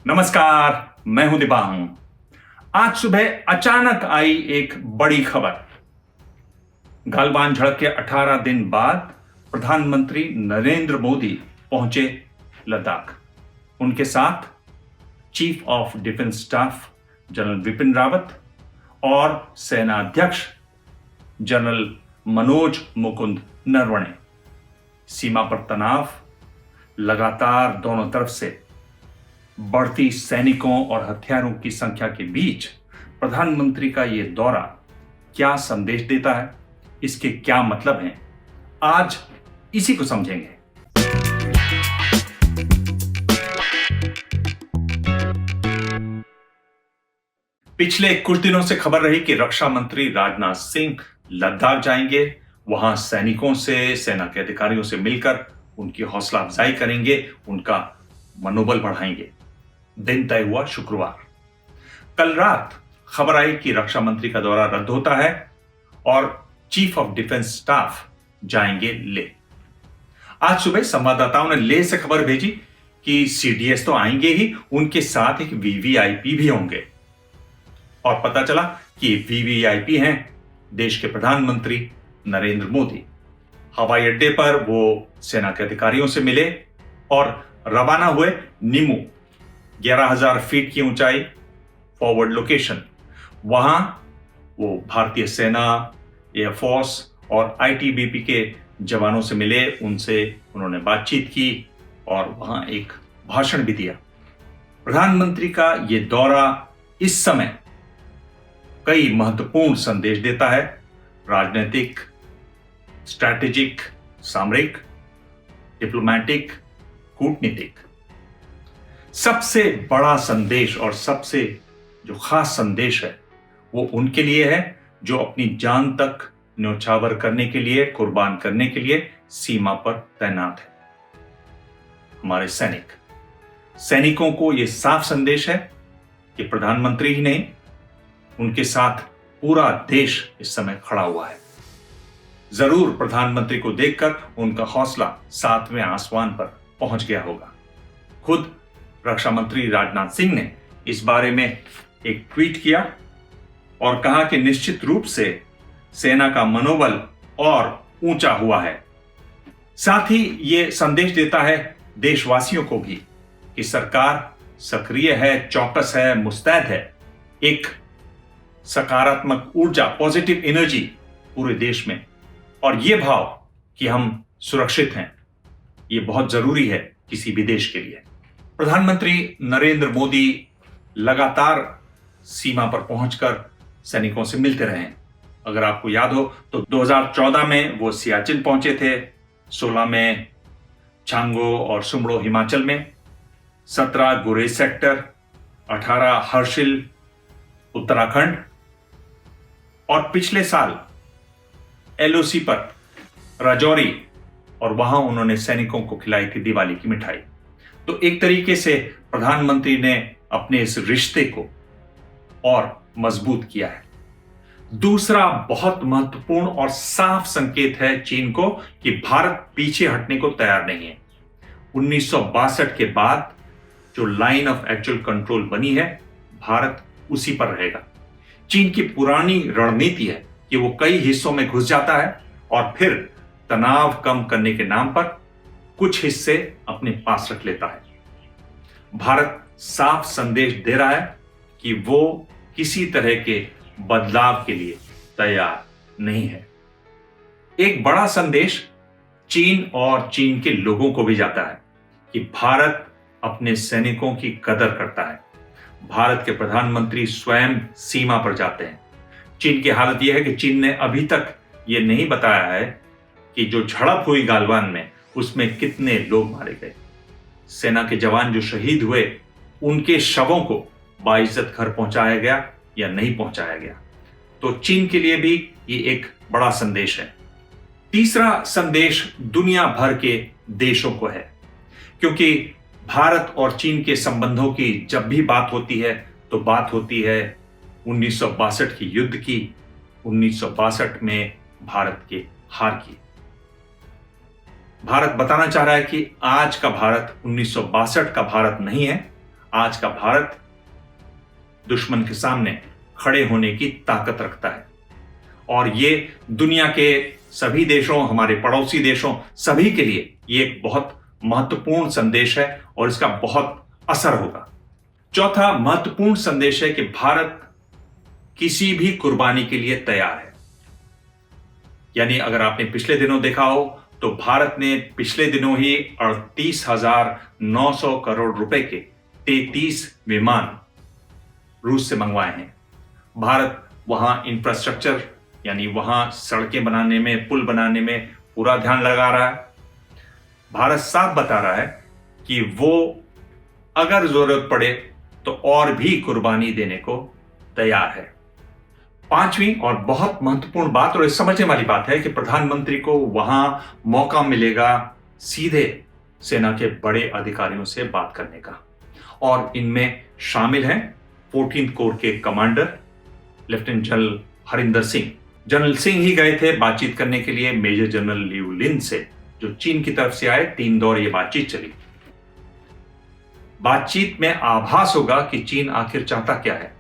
नमस्कार, मैं हूं दिबांग। आज सुबह अचानक आई एक बड़ी खबर। गालवान झड़प के 18 दिन बाद प्रधानमंत्री नरेंद्र मोदी पहुंचे लद्दाख। उनके साथ chief of defence staff general Vipin Rawat और सेना अध्यक्ष जनरल मनोज मुकुंद नरवणे। सीमा पर तनाव लगातार दोनों तरफ से बढ़ती सैनिकों और हथियारों की संख्या के बीच प्रधानमंत्री का यह दौरा क्या संदेश देता है, इसके क्या मतलब हैं, आज इसी को समझेंगे। पिछले कुछ दिनों से खबर रही कि रक्षा मंत्री राजनाथ सिंह लद्दाख जाएंगे। वहां सैनिकों से, सेना के अधिकारियों से मिलकर उनकी हौसला अफजाई करेंगे, उनका मनोबल बढ़ाएंगे। दिन तय हुआ शुक्रवार। कल रात खबर आई कि रक्षा मंत्री का दौरा रद्द होता है और चीफ ऑफ डिफेंस स्टाफ जाएंगे ले। आज सुबह संवाददाताओं ने ले से खबर भेजी कि सीडीएस तो आएंगे ही, उनके साथ एक वीवीआईपी भी होंगे। और पता चला कि वीवीआईपी हैं देश के प्रधानमंत्री नरेंद्र मोदी। हवाई अड्डे पर वो सेना के अधिकारियों से मिले और रवाना हुए निमू, 11,000 फीट की ऊंचाई, फॉरवर्ड लोकेशन। वहां वो भारतीय सेना, एयरफोर्स और आईटीबीपी के जवानों से मिले, उनसे उन्होंने बातचीत की और वहां एक भाषण भी दिया। प्रधानमंत्री का यह दौरा इस समय कई महत्वपूर्ण संदेश देता है, राजनीतिक, स्ट्रैटेजिक, सामरिक, डिप्लोमेटिक, कूटनीतिक। सबसे बड़ा संदेश और सबसे जो खास संदेश है वो उनके लिए है जो अपनी जान तक न्यौछावर करने के लिए, कुर्बान करने के लिए सीमा पर तैनात है। हमारे सैनिकों को यह साफ संदेश है कि प्रधानमंत्री ही नहीं, उनके साथ पूरा देश इस समय खड़ा हुआ है। जरूर प्रधानमंत्री को देखकर उनका हौसला 7वें आसमान पर पहुंच गया होगा। खुद रक्षा मंत्री राजनाथ सिंह ने इस बारे में एक ट्वीट किया और कहा कि निश्चित रूप से सेना का मनोबल और ऊंचा हुआ है। साथ ही यह संदेश देता है देशवासियों को भी कि सरकार सक्रिय है, चौकस है, मुस्तैद है। एक सकारात्मक ऊर्जा, पॉजिटिव एनर्जी पूरे देश में, और यह भाव कि हम सुरक्षित हैं, यह बहुत जरूरी है किसी भी देश के लिए। प्रधानमंत्री नरेंद्र मोदी लगातार सीमा पर पहुंचकर सैनिकों से मिलते रहे। अगर आपको याद हो तो 2014 में वो सियाचिन पहुंचे थे, 16 में छांगो और सुमड़ो हिमाचल में, 17 गुरेज सेक्टर, 18 हर्षिल उत्तराखंड, और पिछले साल एलओसी पर राजौरी, और वहां उन्होंने सैनिकों को खिलाई थी दिवाली की मिठाई। तो एक तरीके से प्रधानमंत्री ने अपने इस रिश्ते को और मजबूत किया है। दूसरा बहुत महत्वपूर्ण और साफ संकेत है चीन को कि भारत पीछे हटने को तैयार नहीं है। 1962 के बाद जो लाइन ऑफ एक्चुअल कंट्रोल बनी है, भारत उसी पर रहेगा। चीन की पुरानी रणनीति है कि वो कई हिस्सों में घुस जाता है और फिर तनाव कम करने के नाम पर कुछ हिस्से अपने पास रख लेता है। भारत साफ संदेश दे रहा है कि वो किसी तरह के बदलाव के लिए तैयार नहीं है। एक बड़ा संदेश चीन और चीन के लोगों को भी जाता है कि भारत अपने सैनिकों की कदर करता है। भारत के प्रधानमंत्री स्वयं सीमा पर जाते हैं। चीन की हालत यह है कि चीन ने अभी तक यह नहीं बताया है कि जो झड़प हुई गालवान में उसमें कितने लोग मारे गए। सेना के जवान जो शहीद हुए, उनके शवों को बाइज्जत घर पहुंचाया गया या नहीं पहुंचाया गया। तो चीन के लिए भी ये एक बड़ा संदेश है। तीसरा संदेश दुनिया भर के देशों को है, क्योंकि भारत और चीन के संबंधों की जब भी बात होती है तो बात होती है 1962 की युद्ध की, 1962 में भारत के हार की। भारत बताना चाह रहा है कि आज का भारत 1962 का भारत नहीं है, आज का भारत दुश्मन के सामने खड़े होने की ताकत रखता है और ये दुनिया के सभी देशों, हमारे पड़ोसी देशों, सभी के लिए ये एक बहुत महत्वपूर्ण संदेश है और इसका बहुत असर होगा। चौथा महत्वपूर्ण संदेश है कि भारत किसी भी कुर्बानी के लिए तैयार है। यानी अगर आपने पिछले दिनों देखा हो तो भारत ने पिछले दिनों ही 38,900 करोड़ रुपए के 33 विमान रूस से मंगवाए हैं। भारत वहां इंफ्रास्ट्रक्चर यानी वहां सड़कें बनाने में, पुल बनाने में पूरा ध्यान लगा रहा है। भारत साफ बता रहा है कि वो अगर जरूरत पड़े तो और भी कुर्बानी देने को तैयार है। पांचवी और बहुत महत्वपूर्ण बात और समझने वाली बात है कि प्रधानमंत्री को वहां मौका मिलेगा सीधे सेना के बड़े अधिकारियों से बात करने का और इनमें शामिल हैं 14th कोर के commander lieutenant general Harinder Singh. General Singh ही गए थे बातचीत करने के लिए मेजर जनरल लियू लिन से, जो चीन की तरफ से आए। 3 दौर ये बातचीत चली। बातचीत में आभास होगा कि चीन आखिर चाहता क्या है।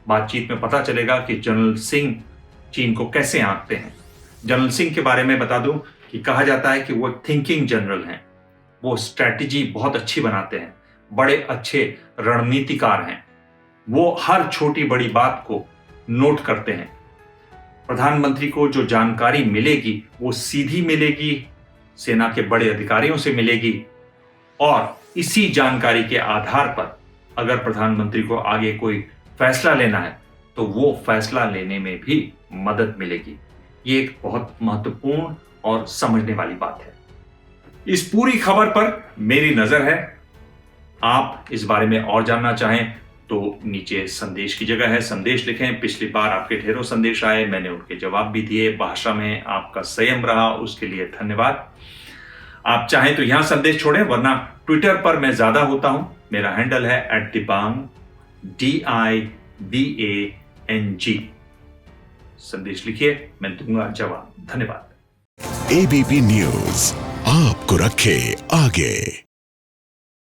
बातचीत में पता चलेगा कि जनरल सिंह चीन को कैसे आंकते हैं। जनरल सिंह के बारे में बता दूं कि कहा जाता है कि वो थिंकिंग जनरल हैं। वो स्ट्रैटेजी बहुत अच्छी बनाते हैं, बड़े अच्छे रणनीतिकार हैं। वो हर छोटी बड़ी बात को नोट करते हैं। प्रधानमंत्री को जो जानकारी मिलेगी वो सीधी मिलेगी, सेना के बड़े अधिकारियों से मिलेगी और इसी जानकारी के आधार पर अगर प्रधानमंत्री को आगे कोई फैसला लेना है तो वो फैसला लेने में भी मदद मिलेगी। ये एक बहुत महत्वपूर्ण और समझने वाली बात है। इस पूरी खबर पर मेरी नजर है। आप इस बारे में और जानना चाहें तो नीचे संदेश की जगह है, संदेश लिखें। पिछली बार आपके ढेरों संदेश आए, मैंने उनके जवाब भी दिए। भाषा में आपका संयम रहा, उसके लिए धन्यवाद। आप चाहें तो यहां संदेश छोड़ें, वरना ट्विटर पर मैं ज्यादा होता हूं। मेरा हैंडल है @दिबांग DIBANG। संदेश लिखिए, मैं दूंगा जवाब। धन्यवाद। ABP न्यूज आपको रखे आगे।